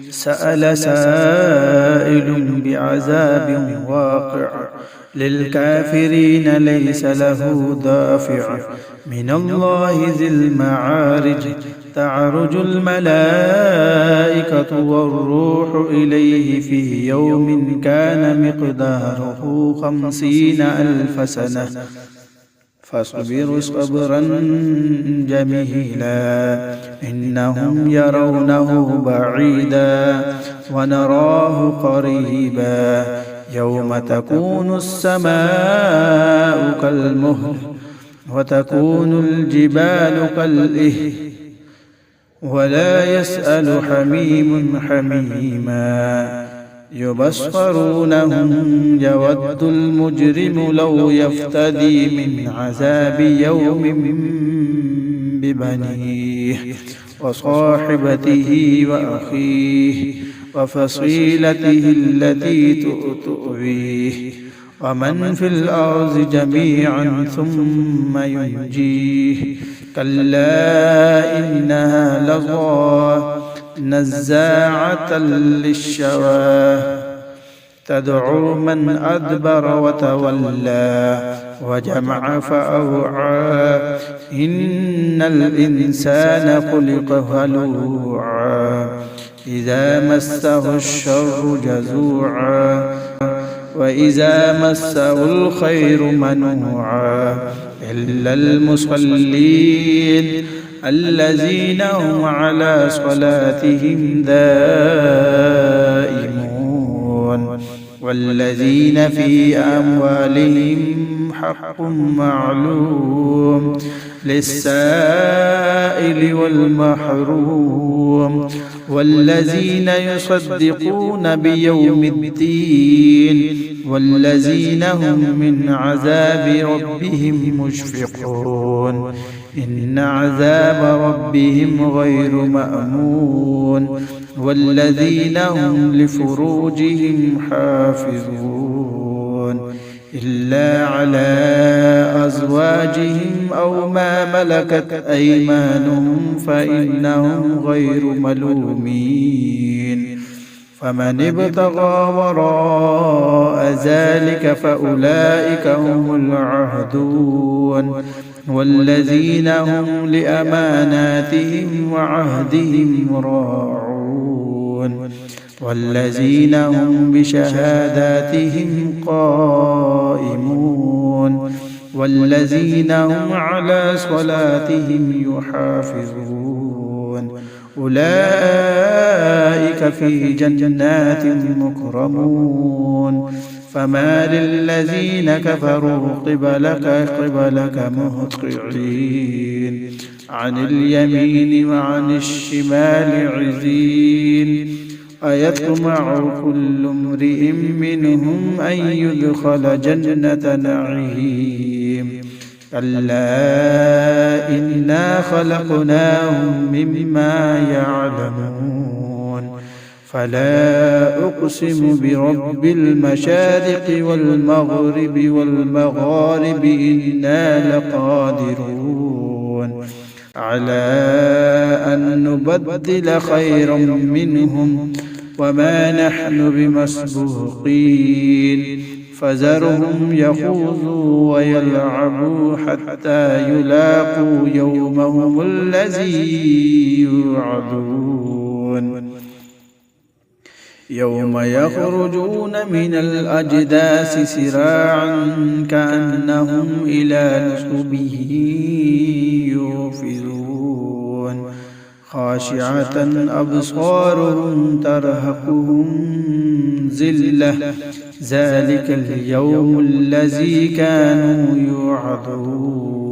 سأل سائل بعذاب واقع للكافرين ليس له دافع من الله ذي المعارج تعرج الملائكة والروح إليه في يوم كان مقداره 50,000 سنة فاصبر صبرا جميلا إنهم يرونه بعيدا ونراه قريبا يوم تكون السماء كالمهل وتكون الجبال كالإهل ولا يسأل حميم حميما يبصرونهم يود المجرم لو يفتدي من عذاب يوم ببنيه وصاحبته وأخيه وفصيلته التي تؤويه ومن في الأرض جميعا ثم ينجيه كلا إنها لظى نزاعة للشوى تدعو من أدبر وتولى وجمع فأوعى إن الإنسان خلق هلوعا إذا مسه الشر جزوعا وإذا مسه الخير منوعا إلا المصلين الذين هم على صلاتهم دائمون والذين في أموالهم حق معلوم للسائل والمحروم والذين يصدقون بيوم الدين والذين هم من عذاب ربهم مشفقون إن عذاب ربهم غير مأمون والذين هم لفروجهم حافظون إلا على أزواجهم أو ما ملكت أيمانهم فإنهم غير ملومين فمن ابتغى وراء ذلك فأولئك هم العادون والذين هم لأماناتهم وعهدهم راعون والذين هم بشهاداتهم قائمون والذين هم على صلاتهم يحافظون أولئك في جنات مكرمون فما للذين كفروا قبلك مهطعين عن اليمين وعن الشمال عزين أيطمع كل امرئ منهم أن يدخل جنة نعيم كلا إنا خلقناهم مما يعلمون فلا أقسم برب المشارق والمغارب إنا لقادرون على أن نبدل خيرا منهم وما نحن بمسبوقين فذرهم يخوضوا ويلعبوا حتى يلاقوا يومهم الذي يوعدون يوم يخرجون من الأجداث سراعا كأنهم إلى نصب يوفضون خاشعة أبصارهم ترهقهم ذلة ذلك اليوم الذي كانوا يوعدون.